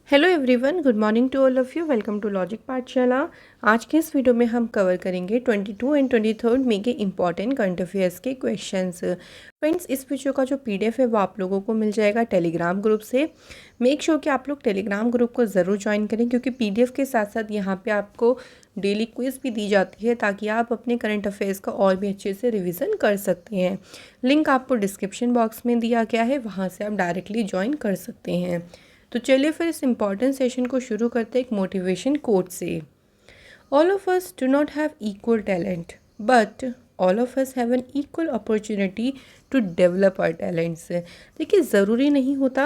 Hello everyone, good morning to all of you. Welcome to Logic Pathshala. आज के इस video में हम कवर करेंगे 22 एंड 23 मई के इंपॉर्टेंट करंट अफेयर्स के क्वेश्चंस। फ्रेंड्स, इस वीडियो का जो पीडीएफ है वो आप लोगों को मिल जाएगा टेलीग्राम ग्रुप से। मेक श्योर कि आप लोग टेलीग्राम ग्रुप को ज़रूर ज्वाइन करें, क्योंकि पीडीएफ के साथ साथ यहाँ पे आपको डेली क्विज भी दी जाती है, ताकि आप अपने करंट अफेयर्स का और भी अच्छे से रिविज़न कर सकते हैं। लिंक आपको डिस्क्रिप्शन बॉक्स में दिया गया है, वहाँ से आप डायरेक्टली ज्वाइन कर सकते हैं। तो चलिए फिर इस इम्पॉर्टेंट सेशन को शुरू करते हैं एक मोटिवेशन कोट से। All of us do not have equal talent, but all of us have an equal opportunity to develop our talents. देखिए, ज़रूरी नहीं होता,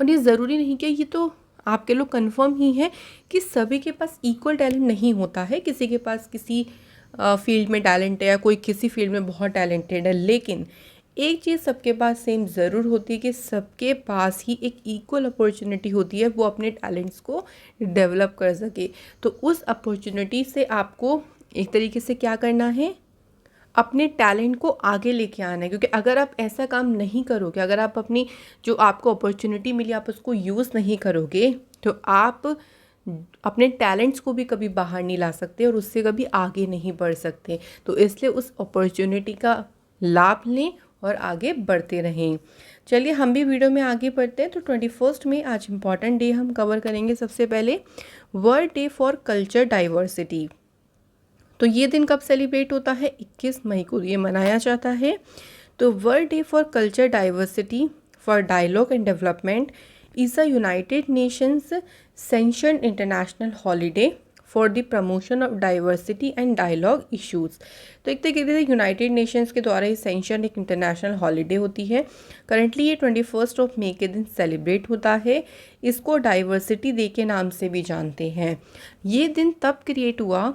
और ये ज़रूरी नहीं कि ये तो आपके लोग कंफर्म ही है कि सभी के पास इक्वल टैलेंट नहीं होता है। किसी के पास किसी फील्ड में टैलेंट है या कोई किसी फील्ड में बहुत टैलेंटेड है, लेकिन एक चीज़ सबके पास सेम ज़रूर होती है कि सबके पास ही एक इक्वल अपॉर्चुनिटी होती है वो अपने टैलेंट्स को डेवलप कर सके। तो उस अपॉर्चुनिटी से आपको एक तरीके से क्या करना है, अपने टैलेंट को आगे लेके आना है। क्योंकि अगर आप ऐसा काम नहीं करोगे, अगर आप अपनी जो आपको अपॉर्चुनिटी मिली आप उसको यूज़ नहीं करोगे, तो आप अपने टैलेंट्स को भी कभी बाहर नहीं ला सकते और उससे कभी आगे नहीं बढ़ सकते। तो इसलिए उस अपॉर्चुनिटी का लाभ लें और आगे बढ़ते रहें। चलिए हम भी वीडियो में आगे बढ़ते हैं। तो 21 में आज इम्पॉर्टेंट डे हम कवर करेंगे। सबसे पहले world day for culture diversity. तो ये दिन कब सेलिब्रेट होता है? 21 मई को ये मनाया जाता है। तो world day for culture diversity for dialogue and development is a United Nations sanctioned international holiday for the promotion of diversity and dialogue issues. तो एक तरीके से यूनाइटेड नेशंस के द्वारा ये सेंशन एक इंटरनेशनल हॉलीडे होती है। करंटली ये 21 मई के दिन सेलिब्रेट होता है। इसको डाइवर्सिटी डे के नाम से भी जानते हैं। ये दिन तब क्रिएट हुआ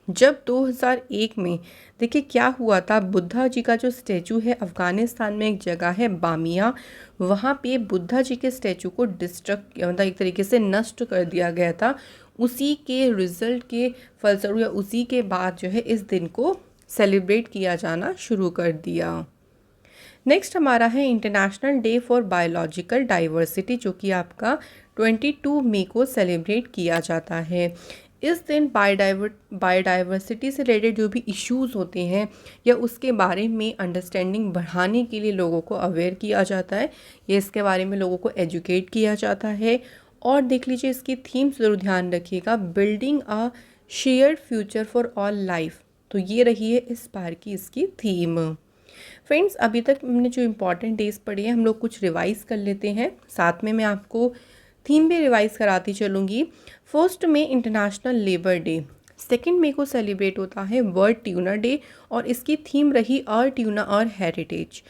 जब 2001 में, देखिए क्या हुआ था, बुद्धा जी का जो स्टैचू है अफ़गानिस्तान में एक जगह है बामिया, वहाँ पे बुद्धा जी के स्टैचू को डिस्ट्रक्ट मतलब एक तरीके से नष्ट कर दिया गया था। उसी के रिजल्ट के फलस्वरूप या उसी के बाद जो है इस दिन को सेलिब्रेट किया जाना शुरू कर दिया। नेक्स्ट हमारा है international day for biological diversity, जो कि आपका 22 मई को सेलिब्रेट किया जाता है। इस दिन बायोडाइवर्सिटी से रिलेटेड जो भी इश्यूज़ होते हैं या उसके बारे में अंडरस्टैंडिंग बढ़ाने के लिए लोगों को अवेयर किया जाता है, या इसके बारे में लोगों को एजुकेट किया जाता है। और देख लीजिए इसकी थीम ज़रूर ध्यान रखिएगा, building a shared future for all life. तो ये रही है इस बार की इसकी थीम। फ्रेंड्स, अभी तक हमने जो इम्पॉर्टेंट डेज पढ़े हैं हम लोग कुछ रिवाइज़ कर लेते हैं, साथ में मैं आपको थीम भी रिवाइज़ कराती चलूँगी। फर्स्ट में इंटरनेशनल लेबर डे, सेकेंड मई को सेलिब्रेट होता है वर्ल्ड ट्यूनर डे और इसकी थीम रही और ट्यूनर और हेरिटेज।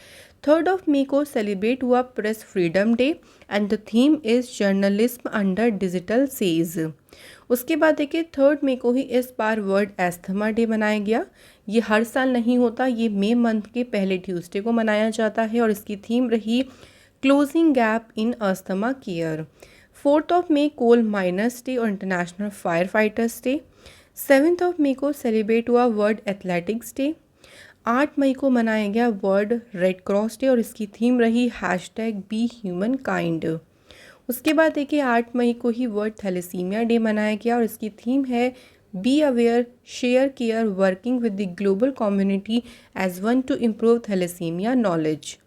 3 मई को सेलिब्रेट हुआ press freedom day and the theme is journalism under digital says. उसके बाद देखिए 3 मई को ही इस बार वर्ल्ड एस्थमा डे मनाया गया। ये हर साल नहीं होता, ये मई मंथ के पहले ट्यूसडे को मनाया जाता है और इसकी थीम रही closing gap in asthma care. 4 मई कोल माइनर्स डे और इंटरनेशनल फायर फाइटर्स डे। 7 मई को सेलिब्रेट हुआ वर्ल्ड एथलेटिक्स डे। 8 मई को मनाया गया वर्ल्ड रेड क्रॉस डे और इसकी थीम रही #बी ह्यूमन काइंड। उसके बाद देखिए 8 मई को ही वर्ल्ड थैलेसीमिया डे मनाया गया और इसकी थीम है be aware share care working with the global community as one to improve thalassemia knowledge.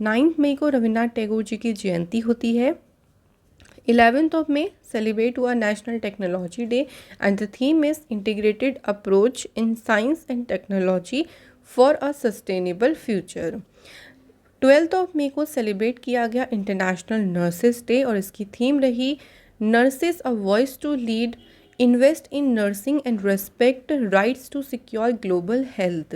9 मई को रविन्द्रनाथ टैगोर जी की जयंती होती है। 11 मई सेलिब्रेट हुआ national technology day and the theme is integrated approach in science and technology for a sustainable future. 12 मई को सेलिब्रेट किया गया इंटरनेशनल नर्सेस डे और इसकी थीम रही nurses a voice to lead, invest in nursing and respect rights to secure global health.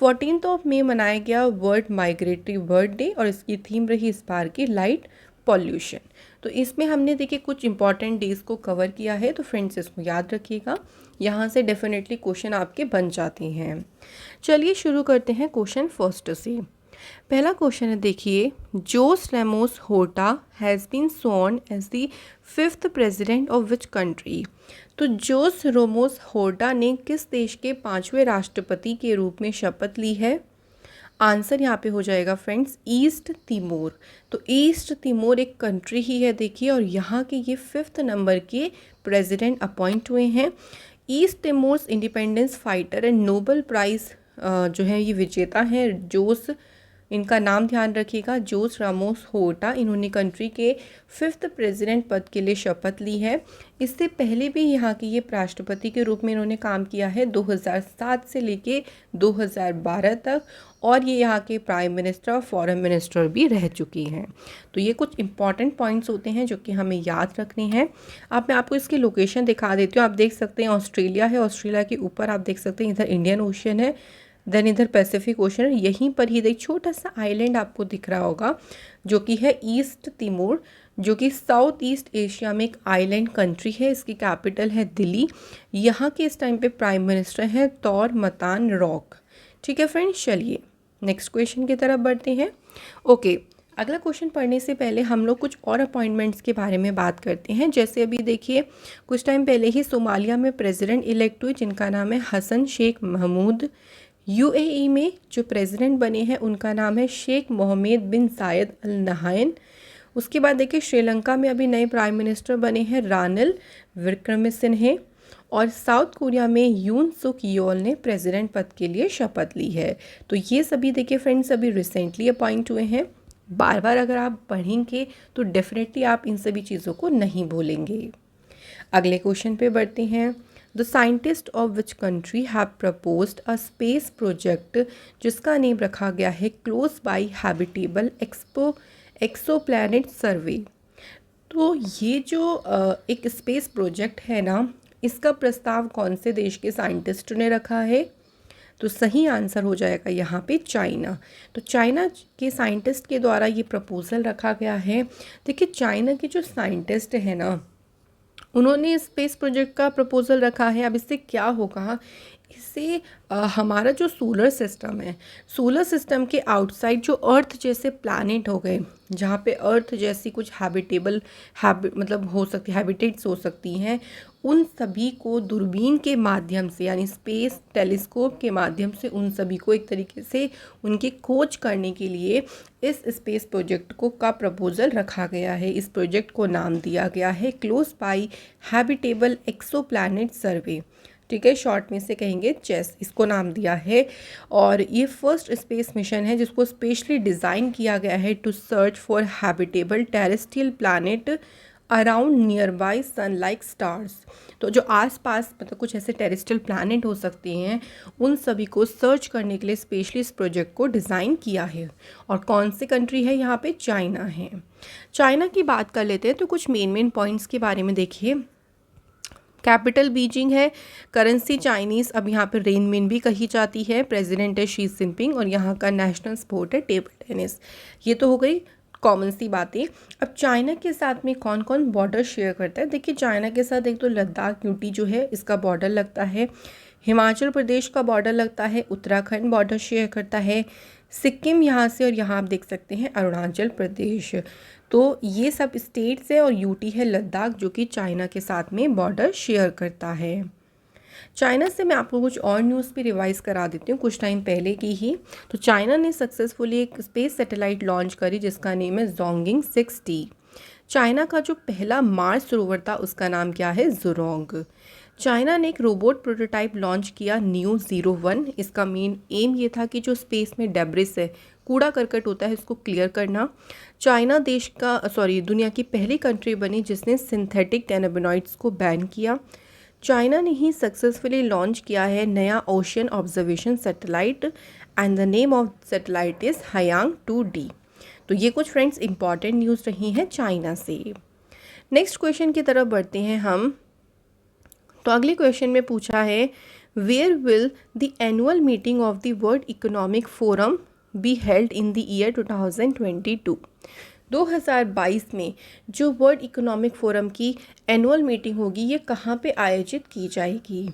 14 मई मनाया गया वर्ल्ड माइग्रेटरी बर्ड डे और इसकी थीम रही इस बार की लाइट पॉल्यूशन। तो इसमें हमने देखिए कुछ इंपॉर्टेंट डेज को कवर किया है, तो फ्रेंड्स इसको याद रखिएगा, यहाँ से डेफिनेटली क्वेश्चन आपके बन जाते हैं। चलिए शुरू करते हैं क्वेश्चन फर्स्ट से। पहला क्वेश्चन है, देखिए, Jose Ramos Horta has been sworn as the 5th president of which country. तो जोस रोमोस होर्टा ने किस देश के 5वें राष्ट्रपति के रूप में शपथ ली है? आंसर यहाँ पे हो जाएगा फ्रेंड्स ईस्ट तिमोर। तो ईस्ट तिमोर एक कंट्री ही है देखिए, और यहाँ के ये 5th नंबर के प्रेसिडेंट अपॉइंट हुए हैं। East Timor's independence fighter and Nobel prize जो है ये विजेता हैं जोस, इनका नाम ध्यान रखिएगा, जोस रामोस होर्टा। इन्होंने कंट्री के 5th प्रेसिडेंट पद के लिए शपथ ली है। इससे पहले भी यहाँ के ये राष्ट्रपति के रूप में इन्होंने काम किया है 2007 से लेके 2012 तक, और ये यहाँ के प्राइम मिनिस्टर और फॉरेन मिनिस्टर भी रह चुकी हैं। तो ये कुछ इंपॉर्टेंट पॉइंट्स होते हैं जो कि हमें याद रखने हैं। अब मैं आपको इसकी लोकेशन दिखा देती हूँ। आप देख सकते हैं ऑस्ट्रेलिया है, ऑस्ट्रेलिया के ऊपर आप देख सकते हैं इधर इंडियन ओशन है, देन इधर पैसिफिक ओशन है। यहीं पर ही एक छोटा सा आइलैंड आपको दिख रहा होगा जो कि है ईस्ट तिमोर, जो कि साउथ ईस्ट एशिया में एक आइलैंड कंट्री है। इसकी कैपिटल है दिल्ली। यहाँ के इस टाइम पे प्राइम मिनिस्टर हैं तौर मतान रॉक। ठीक है फ्रेंड्स, चलिए नेक्स्ट क्वेश्चन की तरफ बढ़ते हैं। ओके, अगला क्वेश्चन पढ़ने से पहले हम लोग कुछ और अपॉइंटमेंट्स के बारे में बात करते हैं। जैसे अभी देखिए कुछ टाइम पहले ही सोमालिया में प्रेसिडेंट इलेक्ट हुए जिनका नाम है हसन शेख महमूद। यूएई में जो प्रेसिडेंट बने हैं उनका नाम है शेख मोहम्मद बिन जायद अल नहायन। उसके बाद देखिए श्रीलंका में अभी नए प्राइम मिनिस्टर बने हैं रानिल विक्रमसिंघे। और साउथ कोरिया में यून सुक योल ने प्रेसिडेंट पद के लिए शपथ ली है। तो ये सभी देखिए फ्रेंड्स अभी रिसेंटली अपॉइंट हुए हैं। बार बार अगर आप पढ़ेंगे तो डेफिनेटली आप इन सभी चीज़ों को नहीं भूलेंगे। अगले क्वेश्चन पे बढ़ते हैं। The scientist of which country have proposed a space project जिसका नेम रखा गया है क्लोज बाई हैबिटेबल एक्सोप्लैनेट सर्वे। तो ये जो एक स्पेस प्रोजेक्ट है ना, इसका प्रस्ताव कौन से देश के साइंटिस्ट ने रखा है? तो सही आंसर हो जाएगा यहाँ पे चाइना। तो चाइना के साइंटिस्ट के द्वारा ये प्रपोजल रखा गया है। देखिए चाइना के जो साइंटिस्ट है ना, उन्होंने स्पेस प्रोजेक्ट का प्रपोजल रखा है। अब इससे क्या होगा, इससे हमारा जो सोलर सिस्टम है, सोलर सिस्टम के आउटसाइड जो अर्थ जैसे प्लैनेट हो गए, जहाँ पे अर्थ जैसी कुछ मतलब हो सकती हैबिटेट्स हो सकती हैं, उन सभी को दूरबीन के माध्यम से यानी स्पेस टेलीस्कोप के माध्यम से उन सभी को एक तरीके से उनकी खोज करने के लिए इस स्पेस प्रोजेक्ट का प्रपोजल रखा गया है। इस प्रोजेक्ट को नाम दिया गया है क्लोज बाई हैबिटेबल एक्सोप्लैनेट सर्वे। ठीक है, शॉर्ट में से कहेंगे चेस, इसको नाम दिया है। और ये फर्स्ट स्पेस मिशन है जिसको स्पेशली डिज़ाइन किया गया है to search for habitable terrestrial planet around nearby sun like stars. तो जो आसपास मतलब कुछ ऐसे टेरेस्ट्रियल प्लैनेट हो सकते हैं, उन सभी को सर्च करने के लिए स्पेशली इस प्रोजेक्ट को डिज़ाइन किया है। और कौन सी कंट्री है यहाँ पे? चाइना है। चाइना की बात कर लेते हैं तो कुछ मेन पॉइंट्स के बारे में देखिए। कैपिटल बीजिंग है, करेंसी चाइनीज़, अब यहाँ पे रेनमिन भी कही जाती है। प्रेसिडेंट है शी जिनपिंग और यहाँ का नेशनल स्पोर्ट है टेबल टेनिस। ये तो हो गई कॉमन सी बातें। अब चाइना के साथ में कौन कौन बॉर्डर शेयर करता है? देखिए चाइना के साथ एक तो लद्दाख यूटी जो है इसका बॉर्डर लगता है, हिमाचल प्रदेश का बॉर्डर लगता है, उत्तराखंड बॉर्डर शेयर करता है, सिक्किम यहाँ से, और यहाँ आप देख सकते हैं अरुणाचल प्रदेश। तो ये सब स्टेट्स है और यूटी है लद्दाख जो कि चाइना के साथ में बॉर्डर शेयर करता है। चाइना से मैं आपको कुछ और न्यूज़ भी रिवाइज़ करा देती हूँ कुछ टाइम पहले की ही। तो चाइना ने सक्सेसफुली एक स्पेस सैटेलाइट लॉन्च करी जिसका नेम है जोंगिंग 6T। चाइना का जो पहला मार्स रोवर था उसका नाम क्या है? ज़ुरोंग। चाइना ने एक रोबोट प्रोटोटाइप लॉन्च किया न्यू 01। इसका मेन एम ये था कि जो स्पेस में डेब्रिस है, कूड़ा करकट होता है, इसको क्लियर करना। चाइना दुनिया की पहली कंट्री बनी जिसने सिंथेटिक कैनाबिनॉइड्स को बैन किया। चाइना ने ही सक्सेसफुली लॉन्च किया है नया ocean observation satellite and the name of satellite is Haiyang 2D। तो ये कुछ फ्रेंड्स इंपॉर्टेंट न्यूज़ रही हैं चाइना से। नेक्स्ट क्वेश्चन की तरफ बढ़ते हैं हम। तो अगले क्वेश्चन में पूछा है where will the annual meeting of the World Economic Forum be held in the year 2022। 2022 में जो वर्ल्ड इकोनॉमिक फोरम की एनुअल मीटिंग होगी ये कहाँ पे आयोजित की जाएगी?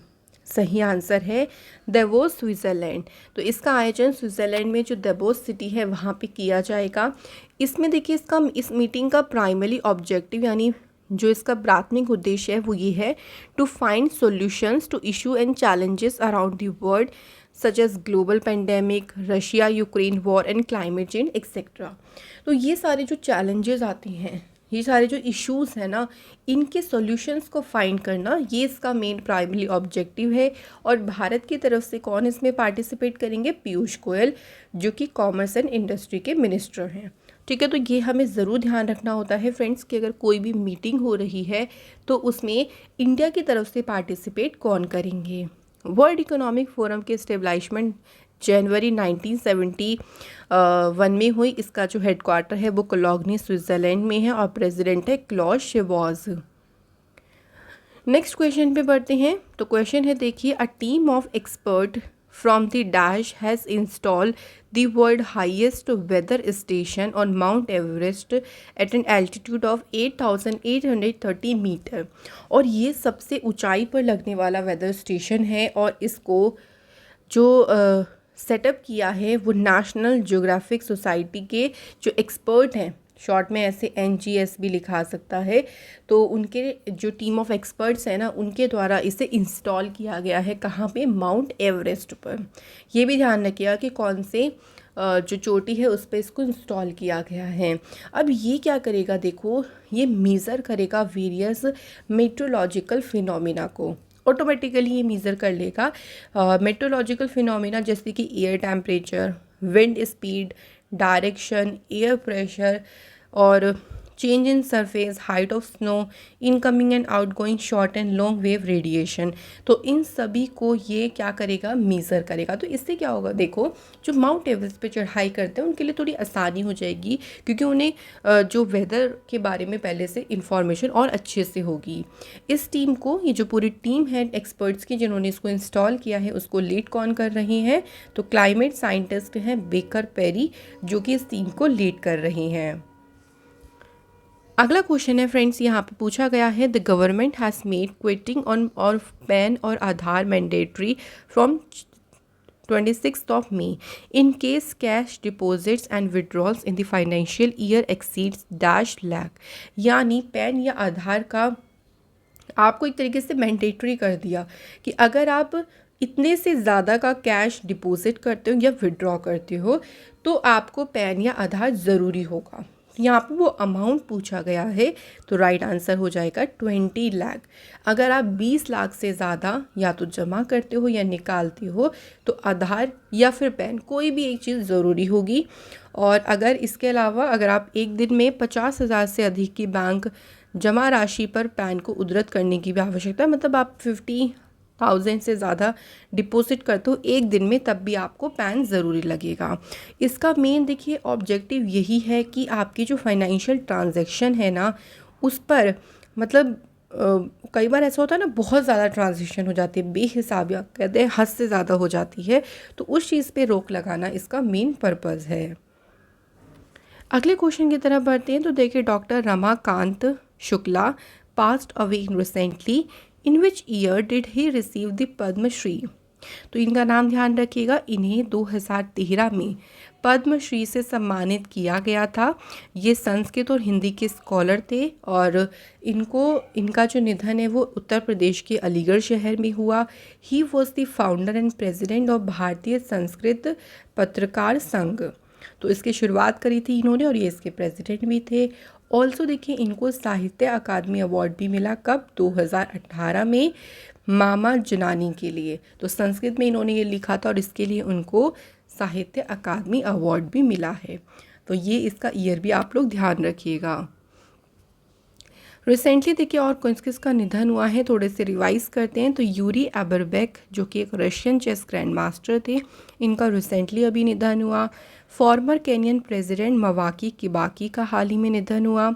सही आंसर है देवोस स्विट्ज़रलैंड। तो इसका आयोजन स्विट्ज़रलैंड में जो देवोस सिटी है वहाँ पे किया जाएगा। इसमें देखिए इस मीटिंग का प्राइमरी ऑब्जेक्टिव यानी जो इसका प्राथमिक उद्देश्य है वो ये है to find solutions to issue and challenges around the world such as global pandemic, Russia Ukraine war and climate change etcetera. तो ये सारे जो चैलेंजेस आती हैं, ये सारे जो इश्यूज़ हैं ना, इनके सॉल्यूशंस को फाइंड करना, ये इसका मेन प्राइमरी ऑब्जेक्टिव है। और भारत की तरफ से कौन इसमें पार्टिसिपेट करेंगे? पीयूष गोयल, जो कि कॉमर्स एंड इंडस्ट्री के मिनिस्टर हैं। ठीक है, तो ये हमें ज़रूर ध्यान रखना होता है फ्रेंड्स कि अगर कोई भी मीटिंग हो रही है तो उसमें इंडिया की तरफ से पार्टिसिपेट कौन करेंगे। वर्ल्ड इकोनॉमिक फोरम के स्टेबलाइजमेंट जनवरी 1971 में हुई। इसका जो हेडक्वार्टर है वो कोलोग्नी स्विट्ज़रलैंड में है और प्रेसिडेंट है क्लॉस शेवाज। नेक्स्ट क्वेश्चन पे बढ़ते हैं। तो क्वेश्चन है, देखिए, a team of expert from the Dash has installed the world highest weather station on Mount Everest at an altitude of 8,830 metre. और ये सबसे ऊंचाई पर लगने वाला वेदर स्टेशन है और इसको जो सेटअप किया है वो नेशनल ज्योग्राफिक सोसाइटी के जो एक्सपर्ट हैं, शॉर्ट में ऐसे NGS भी लिखा सकता है, तो उनके जो टीम ऑफ एक्सपर्ट्स हैं ना, उनके द्वारा इसे इंस्टॉल किया गया है। कहाँ पे? माउंट एवरेस्ट पर। ये भी ध्यान रखिएगा कि कौन से जो चोटी है उस पर इसको इंस्टॉल किया गया है। अब ये क्या करेगा? देखो, ये मेज़र करेगा वेरियस मेट्रोलॉजिकल फिनोमिना को। ऑटोमेटिकली ये मेज़र कर लेगा मेट्रोलॉजिकल फिनोमिना, जैसे कि air temperature, wind speed, direction, air pressure और change in surface, height of snow, incoming and outgoing short and long wave radiation. तो इन सभी को ये क्या करेगा? मेज़र करेगा। तो इससे क्या होगा? देखो, जो माउंट एवरेस्ट पे चढ़ाई करते हैं उनके लिए थोड़ी आसानी हो जाएगी, क्योंकि उन्हें जो वेदर के बारे में पहले से इंफॉर्मेशन और अच्छे से होगी। इस टीम को, ये जो पूरी टीम है एक्सपर्ट्स की जिन्होंने इसको इंस्टॉल किया है, उसको लीड कौन कर रहे हैं? तो क्लाइमेट साइंटिस्ट हैं बेकर पेरी, जो कि इस टीम को लीड कर रही हैं। अगला क्वेश्चन है फ्रेंड्स, यहाँ पे पूछा गया है, the government has made quitting on और पैन और आधार mandatory from 26 May in case cash deposits and withdrawals in the financial year exceeds dash lakh। यानी पैन या आधार का आपको एक तरीके से मैंडेटरी कर दिया कि अगर आप इतने से ज़्यादा का कैश डिपॉजिट करते हो या विड्रॉ करते हो तो आपको पैन या आधार ज़रूरी होगा। यहाँ पे वो अमाउंट पूछा गया है, तो राइट आंसर हो जाएगा 20 लाख। अगर आप 20 लाख से ज़्यादा या तो जमा करते हो या निकालते हो तो आधार या फिर पैन कोई भी एक चीज़ ज़रूरी होगी। और अगर इसके अलावा अगर आप एक दिन में 50,000 से अधिक की बैंक जमा राशि पर पैन को उद्धृत करने की भी आवश्यकता है, मतलब आप 50,000 से ज़्यादा डिपॉजिट करते हो एक दिन में, तब भी आपको पैन ज़रूरी लगेगा। इसका मेन देखिए ऑब्जेक्टिव यही है कि आपकी जो फाइनेंशियल ट्रांजैक्शन है ना, उस पर मतलब कई बार ऐसा होता है ना, बहुत ज़्यादा ट्रांजैक्शन हो जाती है, बेहिसाब या कहते हैं हद से ज़्यादा हो जाती है, तो उस चीज़ पे रोक लगाना इसका मेन पर्पज़ है। अगले क्वेश्चन की तरफ बढ़ते हैं। तो देखिए, doctor Ramakant Shukla passed away recently, in which year did he receive the Padma Shri. तो इनका नाम ध्यान रखिएगा, इन्हें 2013 में पद्मश्री से सम्मानित किया गया था। ये संस्कृत और हिंदी के स्कॉलर थे और इनका जो निधन है वो उत्तर प्रदेश के अलीगढ़ शहर में हुआ। He was the founder and president of भारतीय संस्कृत पत्रकार संघ। तो इसकी शुरुआत करी थी इन्होंने और ये इसके प्रेसिडेंट भी थे। ऑल्सो देखिए, इनको साहित्य अकादमी अवार्ड भी मिला, कब? 2018 में, मामा जनानी के लिए। तो संस्कृत में इन्होंने ये लिखा था और इसके लिए उनको साहित्य अकादमी अवार्ड भी मिला है। तो ये इसका ईयर भी आप लोग ध्यान रखिएगा। रिसेंटली देखिए और किसका निधन हुआ है, थोड़े से रिवाइज करते हैं। तो यूरी एबरबेक, जो कि एक रशियन चेस ग्रैंड मास्टर थे, इनका रिसेंटली अभी निधन हुआ। Former Kenyan president Mwai Kibaki का हाल ही में निधन हुआ।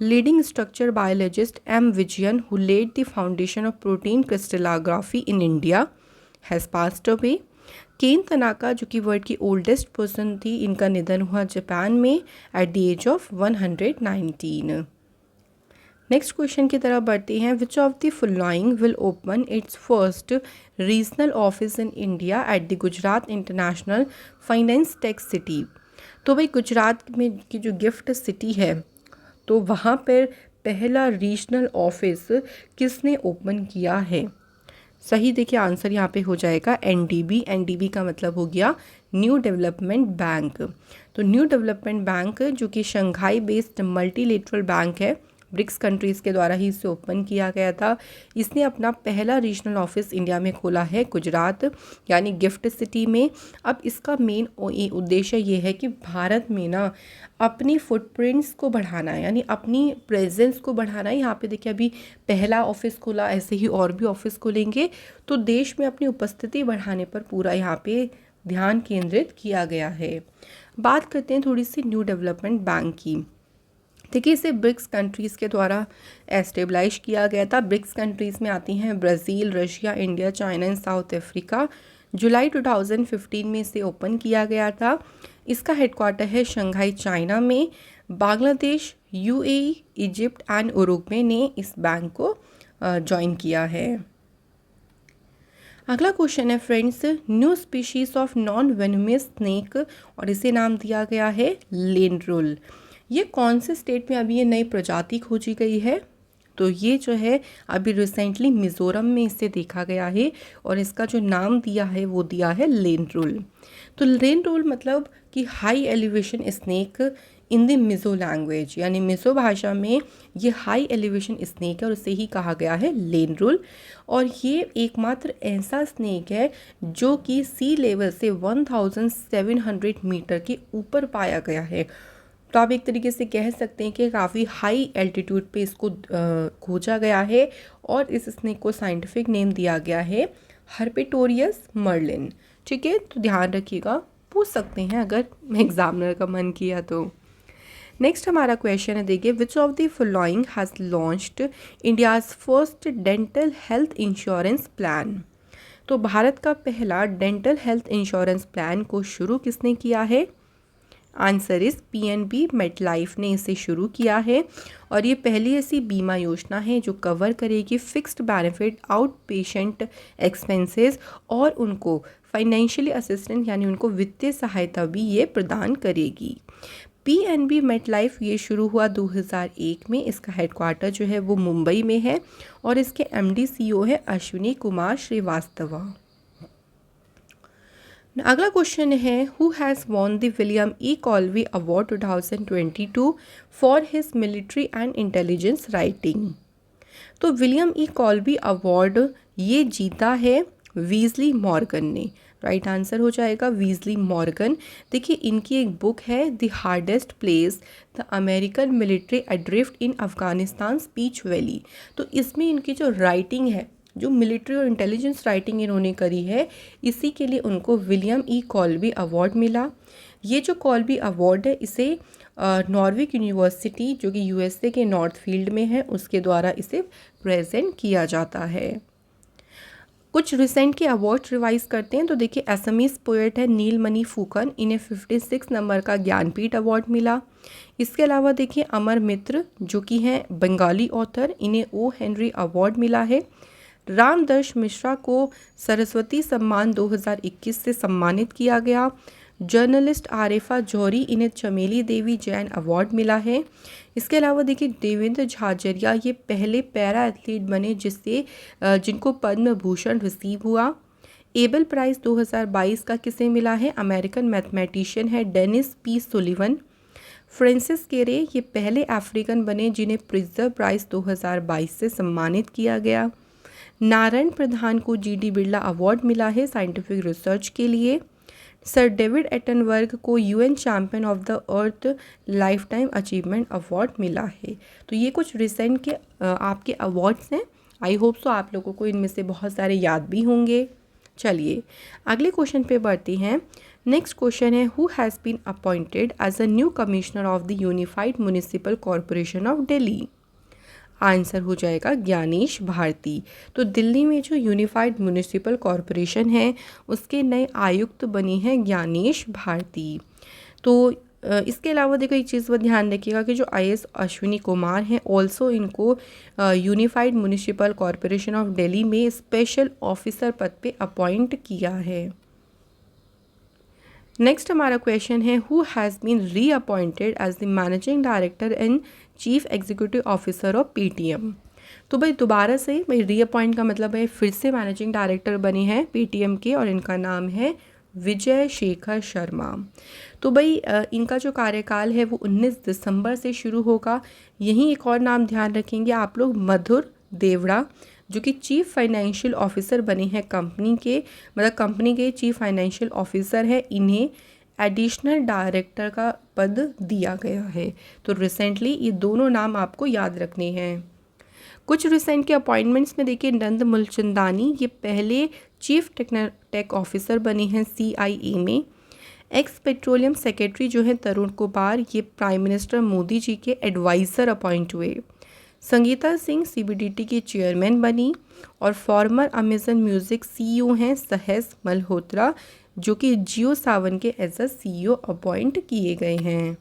Leading structure biologist M Vijayan, who led the foundation of protein crystallography in India, has passed away. Ken Tanaka, जो कि वर्ल्ड की ओल्डेस्ट पर्सन थी, इनका निधन हुआ जापान में at the age of 119। Next question की तरफ बढ़ते हैं। Which of the following will open its first regional office in India at the Gujarat International Finance Tec City. तो भाई गुजरात में की जो गिफ्ट सिटी है, तो वहाँ पर पहला रीजनल ऑफिस किसने ओपन किया है? सही देखिए आंसर यहाँ पे हो जाएगा एनडीबी। एनडीबी का मतलब हो गया न्यू डेवलपमेंट बैंक। तो न्यू डेवलपमेंट बैंक जो कि शंघाई बेस्ड मल्टीलेटरल बैंक है, ब्रिक्स कंट्रीज़ के द्वारा ही इसे ओपन किया गया था। इसने अपना पहला रीजनल ऑफिस इंडिया में खोला है गुजरात यानी गिफ्ट सिटी में। अब इसका मेन उद्देश्य ये है कि भारत में ना अपनी फुटप्रिंट्स को बढ़ाना है, यानी अपनी प्रेजेंस को बढ़ाना है। यहाँ पे देखिए अभी पहला ऑफिस खुला, ऐसे ही और भी ऑफिस खुलेंगे, तो देश में अपनी उपस्थिति बढ़ाने पर पूरा यहाँ पे ध्यान केंद्रित किया गया है। बात करते हैं थोड़ी सी न्यू डेवलपमेंट बैंक की। देखिए इसे ब्रिक्स कंट्रीज़ के द्वारा एस्टेब्लिश किया गया था। ब्रिक्स कंट्रीज़ में आती हैं Brazil, Russia, India, China and South Africa. जुलाई 2015 में इसे ओपन किया गया था। इसका हेडक्वार्टर है शंघाई चाइना में। Bangladesh, UAE, Egypt and Uruguay ने इस बैंक को ज्वाइन किया है। अगला क्वेश्चन है friends, new species of non venomous snake और इसे नाम दिया गया है लेनरुल। ये कौन से स्टेट में अभी ये नई प्रजाति खोजी गई है? तो ये जो है अभी रिसेंटली मिज़ोरम में इसे देखा गया है और इसका जो नाम दिया है वो दिया है लेनरुल। तो लेनरुल मतलब कि high elevation snake in the Mizo language, यानी मिज़ो भाषा में ये हाई एलिवेशन स्नेक है और उसे ही कहा गया है लेनरुल। और ये एकमात्र ऐसा स्नेक है जो कि सी लेवल से 1700 मीटर के ऊपर पाया गया है। तो आप एक तरीके से कह सकते हैं कि काफ़ी हाई एल्टीट्यूड पे इसको खोजा गया है और इस स्नेक को साइंटिफिक नेम दिया गया है हर्पेटोरियस मर्लिन। ठीक है, तो ध्यान रखिएगा, पूछ सकते हैं अगर एग्जामिनर का मन किया तो। नेक्स्ट हमारा क्वेश्चन है, देखिए विच of the following has launched India's first dental health insurance plan. तो भारत का पहला डेंटल हेल्थ इंश्योरेंस प्लान को शुरू किसने किया है? आंसर इज पीएनबी मेटलाइफ ने इसे शुरू किया है और ये पहली ऐसी बीमा योजना है जो कवर करेगी fixed benefit out patient expenses और उनको फाइनेंशियली असिस्टेंस यानी उनको वित्तीय सहायता भी ये प्रदान करेगी। पीएनबी मेटलाइफ ये शुरू हुआ 2001 में। इसका हेडक्वार्टर जो है वो मुंबई में है और इसके एमडी सीईओ है अश्विनी कुमार श्रीवास्तव। अगला क्वेश्चन है, who has won the William E Colby award 2022 for his military and intelligence writing. तो विलियम ई कॉल्वी अवार्ड ये जीता है वीजली मॉर्गन ने। राइट आंसर हो जाएगा वीजली मॉर्गन। देखिए इनकी एक बुक है the hardest place the American military adrift in Afghanistan Pech valley. तो इसमें इनकी जो राइटिंग है, जो मिलिट्री और इंटेलिजेंस राइटिंग इन्होंने करी है, इसी के लिए उनको विलियम ई कॉल्वी अवार्ड मिला। ये जो कॉल्वी अवार्ड है इसे नॉर्विक यूनिवर्सिटी जो कि यूएसए के नॉर्थ फील्ड में है उसके द्वारा इसे प्रेजेंट किया जाता है। कुछ रिसेंट के अवार्ड रिवाइज करते हैं तो देखिए असमीज पोएट है नीलमणि फुकन, इन्हें 56 नंबर का ज्ञानपीठ अवार्ड मिला। इसके अलावा देखिए अमर मित्र जो कि हैं बंगाली ऑथर, इन्हें ओ हेनरी अवार्ड मिला है। रामदर्श मिश्रा को सरस्वती सम्मान 2021 से सम्मानित किया गया। जर्नलिस्ट आरिफा जौहरी, इन्हें चमेली देवी जैन अवार्ड मिला है। इसके अलावा देखिए देवेंद्र झाझरिया ये पहले पैरा एथलीट बने जिनको पद्म भूषण रिसीव हुआ। एबल प्राइज़ 2022 का किसे मिला है? अमेरिकन मैथमेटिशियन है डेनिस पी सुलिवन। फ्रांसिस केरे ये पहले अफ्रीकन बने जिन्हें प्रिट्जर प्राइज़ 2022 से सम्मानित किया गया। नारायण प्रधान को जीडी बिरला अवार्ड मिला है साइंटिफिक रिसर्च के लिए। सर डेविड एटनबर्ग को UN champion of the earth life time achievement award मिला है। तो ये कुछ रिसेंट के आपके अवार्ड्स हैं। आई होप सो आप लोगों को इनमें से बहुत सारे याद भी होंगे। चलिए अगले क्वेश्चन पे बढ़ते हैं। नेक्स्ट क्वेश्चन है, who has been appointed as a new commissioner of the Unified Municipal Corporation of Delhi. Answer हो जाएगा ज्ञानेश भारती। तो दिल्ली में जो यूनिफाइड म्यूनिसिपल कॉरपोरेशन है उसके नए आयुक्त बनी हैं ज्ञानेश भारती। तो इसके अलावा देखो एक चीज़ पर ध्यान रखिएगा कि जो आईएएस अश्विनी कुमार हैं ऑल्सो इनको unified Municipal Corporation of Delhi में स्पेशल ऑफिसर पद पे अपॉइंट किया है। नेक्स्ट हमारा क्वेश्चन है, who has been reappointed as the managing director and chief executive officer of Paytm. तो भाई दोबारा से भाई रीअपॉइंट का मतलब है फिर से मैनेजिंग डायरेक्टर बने हैं पेटीएम के और इनका नाम है विजय शेखर शर्मा। तो भाई इनका जो कार्यकाल है वो 19 दिसंबर से शुरू होगा। यहीं एक और नाम ध्यान रखेंगे आप लोग, मधुर देवड़ा, जो कि चीफ फाइनेंशियल ऑफिसर बने हैं कंपनी के, मतलब कंपनी के चीफ फाइनेंशियल ऑफिसर है। इन्हें एडिशनल डायरेक्टर का पद दिया गया है। तो रिसेंटली ये दोनों नाम आपको याद रखने हैं। कुछ रिसेंट के अपॉइंटमेंट्स में देखिए, नंद मुलचंदानी ये पहले चीफ टेक ऑफिसर बने हैं CIA में। एक्स पेट्रोलियम सेक्रेटरी जो है तरुण कुमार, ये प्राइम मिनिस्टर मोदी जी के एडवाइज़र अपॉइंट हुए। संगीता सिंह CBDT की चेयरमैन बनी। और फॉर्मर अमेजन म्यूज़िक CEO हैं सहस मल्होत्रा, जो कि जियो सावन के एज अ CEO अपॉइंट किए गए हैं।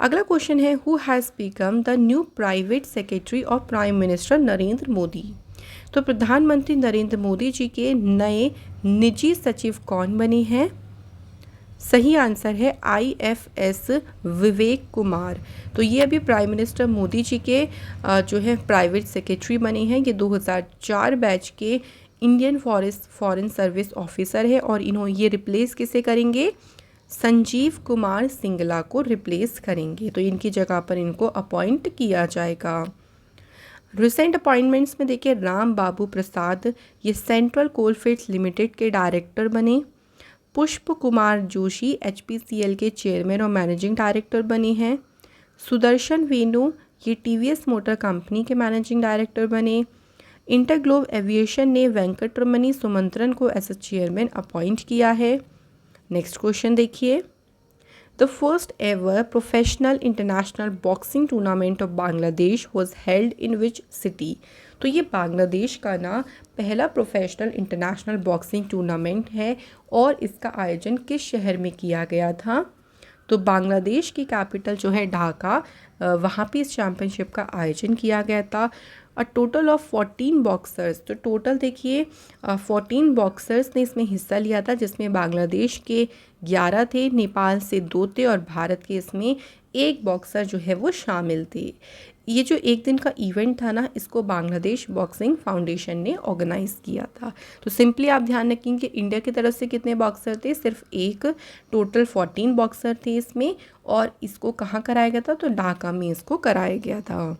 अगला क्वेश्चन है, who has become the new private secretary of prime minister Narendra Modi. तो प्रधानमंत्री नरेंद्र मोदी जी के नए निजी सचिव कौन बने हैं? सही आंसर है IFS विवेक कुमार। तो ये अभी प्राइम मिनिस्टर मोदी जी के जो है प्राइवेट सेक्रेटरी बने हैं। ये 2004 बैच के इंडियन फॉरेन सर्विस ऑफिसर है और ये रिप्लेस किसे करेंगे? संजीव कुमार सिंगला को रिप्लेस करेंगे। तो इनकी जगह पर इनको अपॉइंट किया जाएगा। रिसेंट अपॉइंटमेंट्स में देखिए, राम बाबू प्रसाद ये सेंट्रल कोलफील्ड्स लिमिटेड के डायरेक्टर बने। पुष्प कुमार जोशी HPCL के चेयरमैन और मैनेजिंग डायरेक्टर बने हैं। सुदर्शन वेणु ये TVS मोटर कंपनी के मैनेजिंग डायरेक्टर बने। इंटरग्लोब एविएशन ने वेंकटरमणी सुमंत्रन को एज चेयरमैन अपॉइंट किया है। नेक्स्ट क्वेश्चन देखिए, the first ever professional international boxing tournament of Bangladesh was held in which city. तो ये बांग्लादेश का ना पहला प्रोफेशनल इंटरनेशनल बॉक्सिंग टूर्नामेंट है और इसका आयोजन किस शहर में किया गया था? तो बांग्लादेश की कैपिटल जो है ढाका, वहाँ पे इस चैम्पियनशिप का आयोजन किया गया था। अ टोटल ऑफ 14 बॉक्सर्स, तो टोटल देखिए 14 बॉक्सर्स ने इसमें हिस्सा लिया था, जिसमें बांग्लादेश के 11 थे, नेपाल से 2 थे और भारत के इसमें 1 बॉक्सर जो है वो शामिल थे। ये जो एक दिन का इवेंट था ना, इसको बांग्लादेश बॉक्सिंग फाउंडेशन ने ऑर्गेनाइज़ किया था। तो सिंपली आप ध्यान रखेंगे कि इंडिया की तरफ से कितने बॉक्सर थे? सिर्फ एक। टोटल 14 बॉक्सर थे इसमें और इसको कहाँ कराया गया था? तो ढाका में इसको कराया गया था।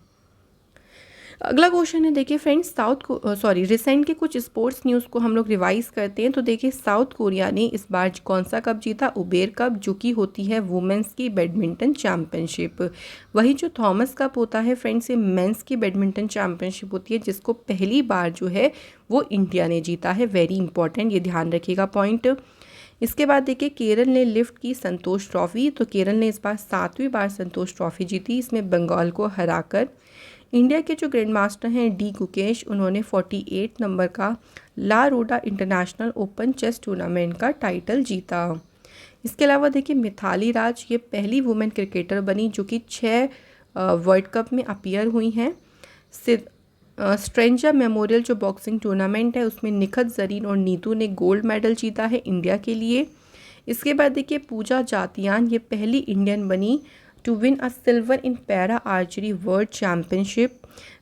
अगला क्वेश्चन है, देखिए फ्रेंड्स, रिसेंट के कुछ स्पोर्ट्स न्यूज़ को हम लोग रिवाइज करते हैं। तो देखिए, साउथ कोरिया ने इस बार कौन सा कप जीता? उबेर कप, जो कि होती है वुमेंस की बैडमिंटन चैम्पियनशिप। वही जो थॉमस कप होता है फ्रेंड्स, ये मेंस की बैडमिंटन चैम्पियनशिप होती है, जिसको पहली बार जो है वो इंडिया ने जीता है। वेरी इंपॉर्टेंट, ये ध्यान रखिएगा पॉइंट। इसके बाद देखिए, केरल ने लिफ्ट की संतोष ट्रॉफी। तो केरल ने इस बार 7वीं बार संतोष ट्रॉफी जीती, इसमें बंगाल को हराकर। इंडिया के जो ग्रैंड मास्टर हैं D गुकेश, उन्होंने 48 नंबर का ला रोडा इंटरनेशनल ओपन चेस टूर्नामेंट का टाइटल जीता। इसके अलावा देखिए, मिथाली राज ये पहली वुमेन क्रिकेटर बनी जो कि 6 वर्ल्ड कप में अपीयर हुई हैं। स्ट्रेंजर मेमोरियल जो बॉक्सिंग टूर्नामेंट है, उसमें निखत जरीन और नीतू ने गोल्ड मेडल जीता है इंडिया के लिए। इसके बाद देखिए, पूजा जातियान ये पहली इंडियन बनी to win a silver in para archery world championship.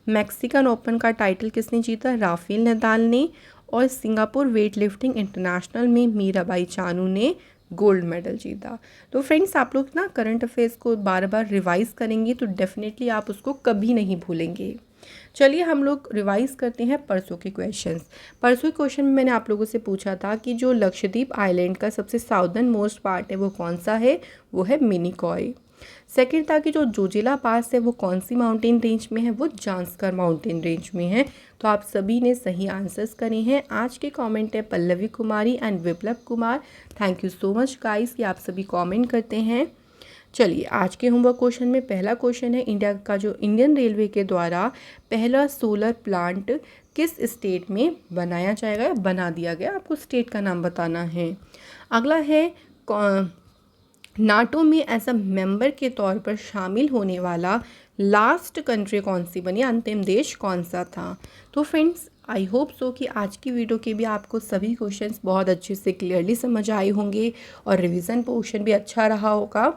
Mexican open का टाइटल किसने जीता? राफेल नदाल ने। और सिंगापुर वेट लिफ्टिंग इंटरनेशनल में मीराबाई चानू ने गोल्ड मेडल जीता। तो फ्रेंड्स, आप लोग ना करंट अफेयर्स को बार बार रिवाइज करेंगे तो डेफिनेटली आप उसको कभी नहीं भूलेंगे। चलिए हम लोग रिवाइज करते हैं परसों के क्वेश्चंस। परसों के क्वेश्चन में मैंने आप लोगों से पूछा था कि जो लक्षद्वीप आइलैंड का सबसे साउदर्न मोस्ट पार्ट है वो कौन सा है? वो है मिनिकॉय। सेकेंड था कि जो जोजिला पास है वो कौन सी माउंटेन रेंज में है? वो जांस्कर माउंटेन रेंज में है। तो आप सभी ने सही आंसर्स करे हैं। आज के कमेंट है Pallavi Kumari and Viplav Kumar. Thank you so much guys कि आप सभी कमेंट करते हैं। चलिए आज के होमवर्क क्वेश्चन में पहला क्वेश्चन है, इंडिया का जो इंडियन रेलवे के द्वारा पहला सोलर प्लांट किस स्टेट में बनाया जाएगा? बना दिया गया, आपको स्टेट का नाम बताना है। अगला है, नाटो में एज अ मेंबर के तौर पर शामिल होने वाला लास्ट कंट्री कौन सी बनी? अंतिम देश कौन सा था? तो फ्रेंड्स, आई होप सो कि आज की वीडियो के भी आपको सभी क्वेश्चंस बहुत अच्छे से क्लियरली समझ आए होंगे और रिवीजन पोर्शन भी अच्छा रहा होगा।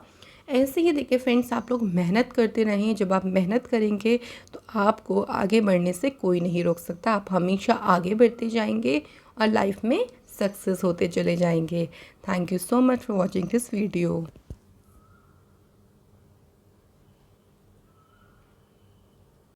ऐसे ही देखिए फ्रेंड्स, आप लोग मेहनत करते रहें। जब आप मेहनत करेंगे तो आपको आगे बढ़ने से कोई नहीं रोक सकता। आप हमेशा आगे बढ़ते जाएंगे और लाइफ में सक्सेस होते चले जाएंगे। Thank you so much for watching this video.